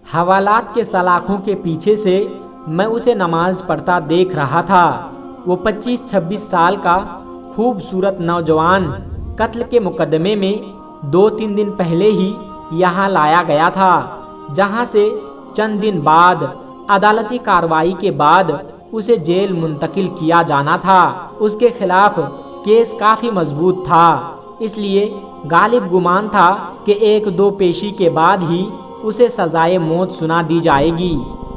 حوالات کے سلاخوں کے پیچھے سے میں اسے نماز پڑھتا دیکھ رہا تھا۔ وہ 25-26 سال کا خوبصورت نوجوان قتل کے مقدمے میں 2-3 دن پہلے ہی یہاں لایا گیا تھا، جہاں سے چند دن بعد عدالتی کارروائی کے بعد اسے جیل منتقل کیا جانا تھا۔ اس کے خلاف کیس کافی مضبوط تھا، اس لیے غالب گمان تھا کہ 1-2 پیشی کے بعد ہی اسے سزائے موت سنا دی جائے گی۔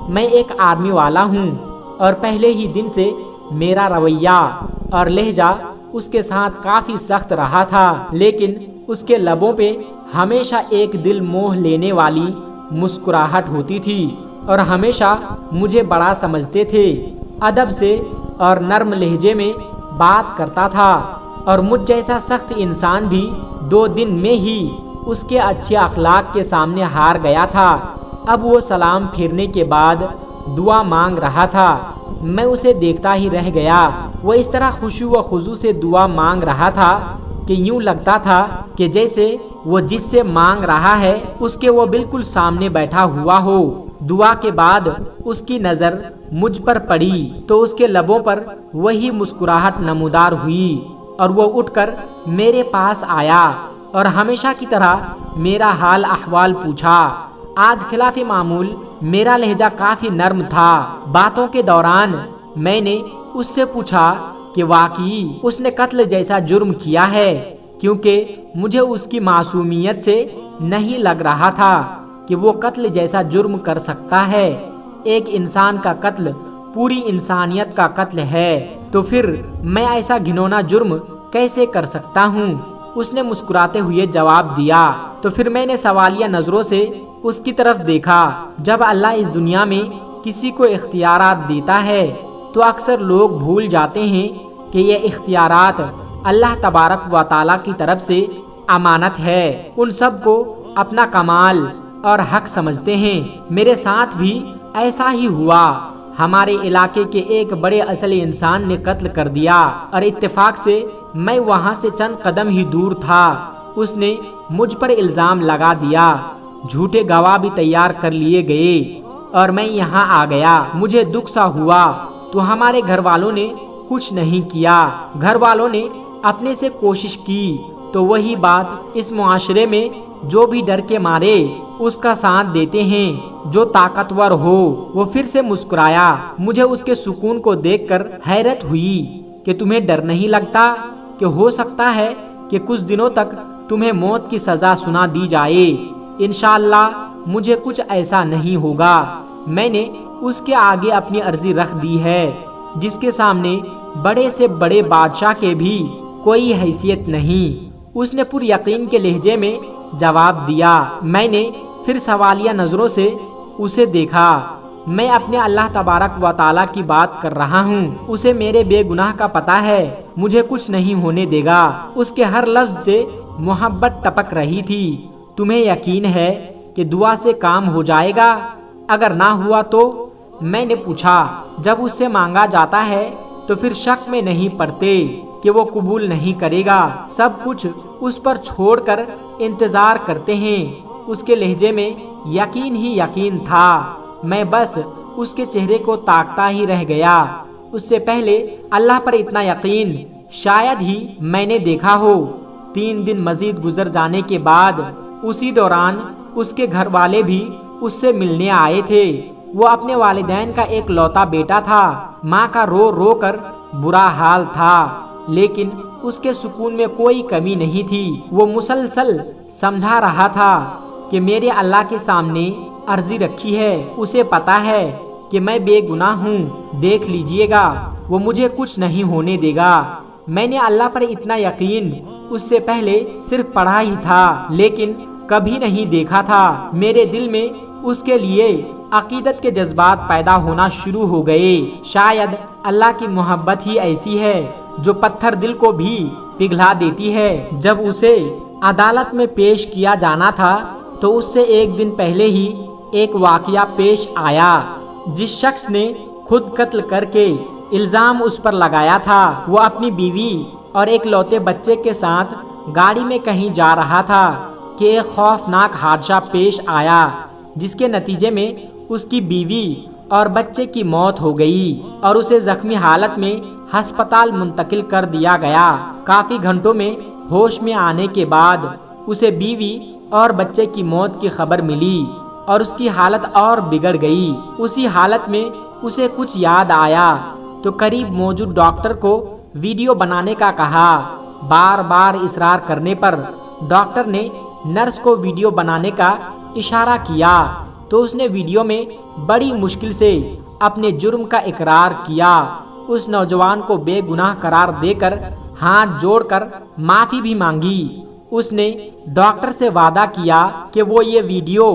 میں ایک آرمی والا ہوں اور پہلے ہی دن سے میرا رویہ اور لہجہ اس کے ساتھ کافی سخت رہا تھا، لیکن اس کے لبوں پہ ہمیشہ ایک دل موہ لینے والی مسکراہٹ ہوتی تھی اور ہمیشہ مجھے بڑا سمجھتے تھے۔ ادب سے اور نرم لہجے میں بات کرتا تھا اور مجھ جیسا سخت انسان بھی 2 دن میں ہی اس کے اچھے اخلاق کے سامنے ہار گیا تھا۔ اب وہ سلام پھیرنے کے بعد دعا مانگ رہا تھا۔ میں اسے دیکھتا ہی رہ گیا۔ وہ اس طرح خشوع و خضوع سے دعا مانگ رہا تھا کہ یوں لگتا تھا کہ جیسے وہ جس سے مانگ رہا ہے اس کے وہ بالکل سامنے بیٹھا ہوا ہو۔ دعا کے بعد اس کی نظر مجھ پر پڑی تو اس کے لبوں پر وہی مسکراہٹ نمودار ہوئی اور وہ اٹھ کر میرے پاس آیا اور ہمیشہ کی طرح میرا حال احوال پوچھا۔ آج خلاف معمول میرا لہجہ کافی نرم تھا۔ باتوں کے دوران میں نے اس سے پوچھا کہ واقعی اس نے قتل جیسا جرم کیا ہے، کیونکہ مجھے اس کی معصومیت سے نہیں لگ رہا تھا کہ وہ قتل جیسا جرم کر سکتا ہے۔ ایک انسان کا قتل پوری انسانیت کا قتل ہے، تو پھر میں ایسا گھنونا جرم کیسے کر سکتا ہوں؟ اس نے مسکراتے ہوئے جواب دیا۔ تو پھر میں نے سوالیہ نظروں سے اس کی طرف دیکھا۔ جب اللہ اس دنیا میں کسی کو اختیارات دیتا ہے تو اکثر لوگ بھول جاتے ہیں کہ یہ اختیارات اللہ تبارک و تعالیٰ کی طرف سے امانت ہے۔ ان سب کو اپنا کمال اور حق سمجھتے ہیں۔ میرے ساتھ بھی ایسا ہی ہوا۔ ہمارے علاقے کے ایک بڑے اصل انسان نے قتل کر دیا اور اتفاق سے میں وہاں سے چند قدم ہی دور تھا۔ اس نے مجھ پر الزام لگا دیا، جھوٹے گواہ بھی تیار کر لیے گئے اور میں یہاں آ گیا۔ مجھے دکھ سا ہوا تو ہمارے گھر والوں نے کچھ نہیں کیا۔ گھر والوں نے اپنے سے کوشش کی تو وہی بات اس معاشرے میں جو بھی ڈر کے مارے اس کا ساتھ دیتے ہیں، جو طاقتور ہو۔ وہ پھر سے مسکرایا۔ مجھے اس کے سکون کو دیکھ کر حیرت ہوئی کہ تمہیں ڈر نہیں لگتا کہ ہو سکتا ہے کہ کچھ دنوں تک تمہیں موت کی سزا سنا دی جائے؟ انشاءاللہ مجھے کچھ ایسا نہیں ہوگا۔ میں نے اس کے آگے اپنی عرضی رکھ دی ہے، جس کے سامنے بڑے سے بڑے بادشاہ کے بھی کوئی حیثیت نہیں۔ اس نے پر یقین کے لہجے میں جواب دیا۔ میں نے پھر سوالیہ نظروں سے اسے دیکھا۔ میں اپنے اللہ تبارک و تعالیٰ کی بات کر رہا ہوں، اسے میرے بے گناہ کا پتہ ہے، مجھے کچھ نہیں ہونے دے گا۔ اس کے ہر لفظ سے محبت ٹپک رہی تھی۔ تمہیں یقین ہے کہ دعا سے کام ہو جائے گا؟ اگر نہ ہوا تو؟ میں نے پوچھا۔ جب اس سے مانگا جاتا ہے تو پھر شک میں نہیں پڑتے کہ وہ قبول نہیں کرے گا، سب کچھ اس پر چھوڑ کر انتظار کرتے ہیں۔ اس کے لہجے میں یقین ہی یقین تھا۔ میں بس اس کے چہرے کو تاکتا ہی رہ گیا۔ اس سے پہلے اللہ پر اتنا یقین شاید ہی میں نے دیکھا ہو۔ 3 دن مزید گزر جانے کے بعد اسی دوران اس کے گھر والے بھی اس سے ملنے آئے تھے۔ وہ اپنے والدین کا ایک لوتا بیٹا تھا۔ ماں کا رو رو کر برا حال تھا، لیکن اس کے سکون میں کوئی کمی نہیں تھی۔ وہ مسلسل سمجھا رہا تھا کہ میرے اللہ کے سامنے عرضی رکھی ہے، اسے پتا ہے کہ میں بے گناہ ہوں، دیکھ لیجئے گا وہ مجھے کچھ نہیں ہونے دے گا۔ میں نے اللہ پر اتنا یقین اس سے پہلے صرف پڑھا ہی تھا، لیکن کبھی نہیں دیکھا تھا۔ میرے دل میں اس کے لیے عقیدت کے جذبات پیدا ہونا شروع ہو گئے۔ شاید اللہ کی محبت ہی ایسی ہے جو پتھر دل کو بھی پگھلا دیتی ہے۔ جب اسے عدالت میں پیش کیا جانا تھا تو اس سے 1 دن پہلے ہی ایک واقعہ پیش آیا۔ جس شخص نے خود قتل کر کے الزام اس پر لگایا تھا، وہ اپنی بیوی اور ایک لوتے بچے کے ساتھ گاڑی میں کہیں جا رہا تھا کہ ایک خوفناک حادثہ پیش آیا۔ جس کے نتیجے میں اس کی بیوی اور بچے کی موت ہو گئی اور اسے زخمی حالت میں ہسپتال منتقل کر دیا گیا۔ کافی گھنٹوں میں ہوش میں آنے کے بعد اسے بیوی اور بچے کی موت کی خبر ملی اور اس کی حالت اور بگڑ گئی۔ اسی حالت میں اسے کچھ یاد آیا تو قریب موجود ڈاکٹر کو ویڈیو بنانے کا کہا۔ بار بار اصرار کرنے پر ڈاکٹر نے نرس کو ویڈیو بنانے کا اشارہ کیا تو اس نے ویڈیو میں بڑی مشکل سے اپنے جرم کا اقرار کیا۔ اس نوجوان کو بے گناہ قرار دے کر ہاتھ جوڑ کر معافی بھی مانگی۔ اس نے ڈاکٹر سے وعدہ کیا کہ وہ یہ ویڈیو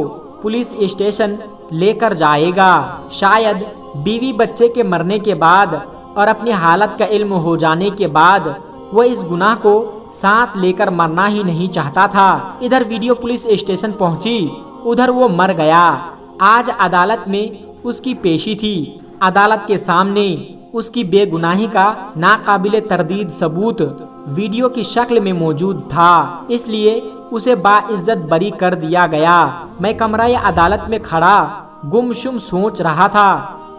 پولیس اسٹیشن لے کر جائے گا۔ شاید بیوی بچے کے مرنے کے بعد اور اپنی حالت کا علم ہو جانے کے بعد وہ اس گناہ کو ساتھ لے کر مرنا ہی نہیں چاہتا تھا۔ ادھر ویڈیو پولیس اسٹیشن پہنچی، ادھر وہ مر گیا۔ آج عدالت میں اس کی پیشی تھی۔ عدالت کے سامنے اس کی بے گناہی کا ناقابل تردید ثبوت ویڈیو کی شکل میں موجود تھا، اس لیے اسے باعزت بری کر دیا گیا۔ میں کمرہ عدالت میں کھڑا گمشم سوچ رہا تھا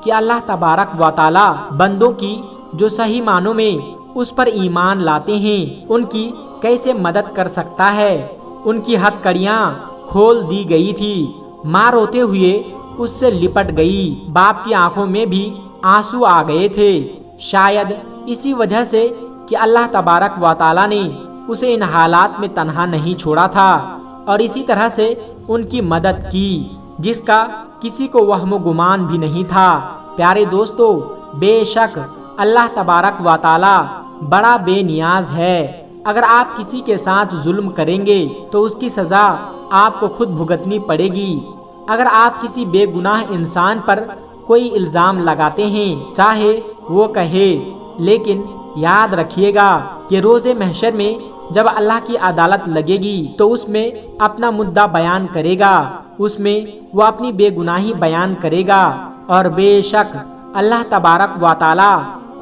کہ اللہ تبارک و تعالی بندوں کی جو صحیح معنوں میں اس پر ایمان لاتے ہیں ان کی کیسے مدد کر سکتا ہے۔ ان کی ہتھکڑیاں کھول دی گئی تھی، ماں روتے ہوئے اس سے لپٹ گئی۔ باپ کی آنکھوں میں بھی آنسو آ گئے تھے، شاید اسی وجہ سے کہ اللہ تبارک و تعالی نے اسے ان حالات میں تنہا نہیں چھوڑا تھا اور اسی طرح سے ان کی مدد کی جس کا کسی کو وہم و گمان بھی نہیں تھا۔ پیارے دوستو، بے شک اللہ تبارک و تعالی بڑا بے نیاز ہے۔ اگر آپ کسی کے ساتھ ظلم کریں گے تو اس کی سزا آپ کو خود بھگتنی پڑے گی۔ اگر آپ کسی بے گناہ انسان پر کوئی الزام لگاتے ہیں چاہے وہ کہے، لیکن یاد رکھیے گا کہ روز محشر میں جب اللہ کی عدالت لگے گی تو اس میں اپنا مدعا بیان کرے گا، اس میں وہ اپنی بے گناہی بیان کرے گا اور بے شک اللہ تبارک و تعالی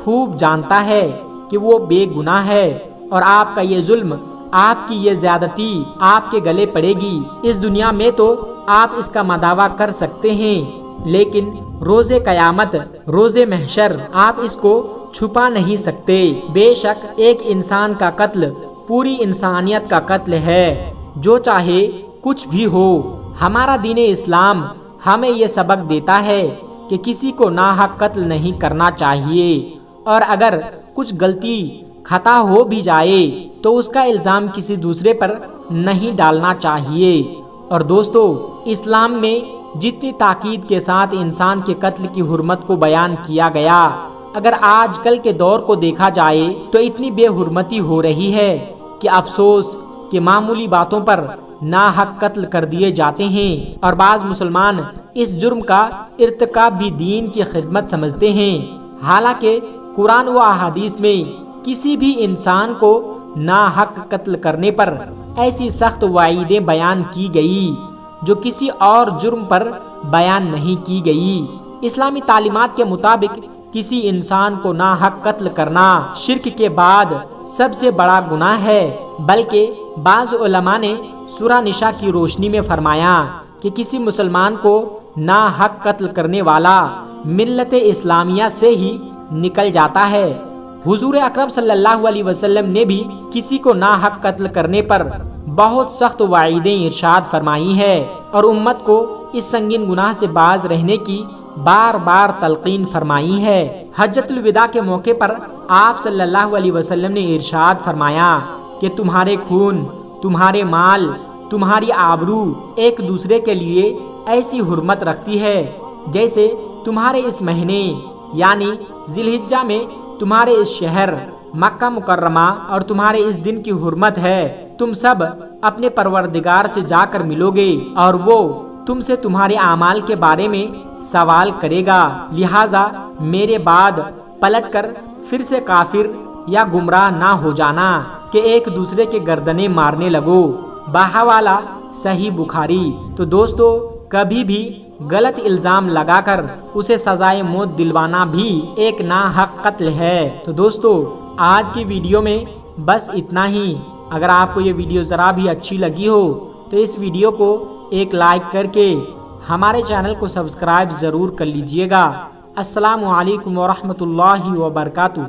خوب جانتا ہے کہ وہ بے گناہ ہے اور آپ کا یہ ظلم، آپ کی یہ زیادتی آپ کے گلے پڑے گی۔ اس دنیا میں تو آپ اس کا مداوع کر سکتے ہیں، لیکن روز قیامت، روز محشر آپ اس کو چھپا نہیں سکتے۔ بے شک ایک انسان کا قتل پوری انسانیت کا قتل ہے، جو چاہے کچھ بھی ہو۔ ہمارا دین اسلام ہمیں یہ سبق دیتا ہے کہ کسی کو ناحق قتل نہیں کرنا چاہیے، اور اگر کچھ غلطی خطا ہو بھی جائے تو اس کا الزام کسی دوسرے پر نہیں ڈالنا چاہیے۔ اور دوستو، اسلام میں جتنی تاکید کے ساتھ انسان کے قتل کی حرمت کو بیان کیا گیا، اگر آج کل کے دور کو دیکھا جائے تو اتنی بے حرمتی ہو رہی ہے کہ افسوس کہ معمولی باتوں پر ناحق قتل کر دیے جاتے ہیں، اور بعض مسلمان اس جرم کا ارتکاب بھی دین کی خدمت سمجھتے ہیں۔ حالانکہ قرآن و احادیث میں کسی بھی انسان کو ناحق قتل کرنے پر ایسی سخت وعیدیں بیان کی گئی جو کسی اور جرم پر بیان نہیں کی گئی۔ اسلامی تعلیمات کے مطابق کسی انسان کو ناحق قتل کرنا شرک کے بعد سب سے بڑا گناہ ہے، بلکہ بعض علماء نے سورہ نساء کی روشنی میں فرمایا کہ کسی مسلمان کو ناحق قتل کرنے والا ملت اسلامیہ سے ہی نکل جاتا ہے۔ حضور اکرم صلی اللہ علیہ وسلم نے بھی کسی کو ناحق قتل کرنے پر بہت سخت وعیدیں ارشاد فرمائی ہے اور امت کو اس سنگین گناہ سے باز رہنے کی بار بار تلقین فرمائی ہے۔ حجۃ الوداع کے موقع پر آپ صلی اللہ علیہ وسلم نے ارشاد فرمایا کہ تمہارے خون، تمہارے مال، تمہاری آبرو ایک دوسرے کے لیے ایسی حرمت رکھتی ہے جیسے تمہارے اس مہینے یعنی ذی الحجہ میں تمہارے اس شہر مکہ مکرمہ اور تمہارے اس دن کی حرمت ہے۔ تم سب اپنے پروردگار سے جا کر ملو گے اور وہ تم سے تمہارے اعمال کے بارے میں سوال کرے گا، لہٰذا میرے بعد پلٹ کر پھر سے کافر یا گمراہ نہ ہو جانا کہ ایک دوسرے کے گردنیں مارنے لگو۔ بحوالہ صحیح بخاری۔ تو دوستو، کبھی بھی غلط الزام لگا کر اسے سزائے موت دلوانا بھی ایک ناحق قتل ہے۔ تو دوستو، آج کی ویڈیو میں بس اتنا ہی۔ اگر آپ کو یہ ویڈیو ذرا بھی اچھی لگی ہو تو اس ویڈیو کو ایک لائک کر کے ہمارے چینل کو سبسکرائب ضرور کر لیجئے گا۔ السلام علیکم ورحمۃ اللہ وبرکاتہ۔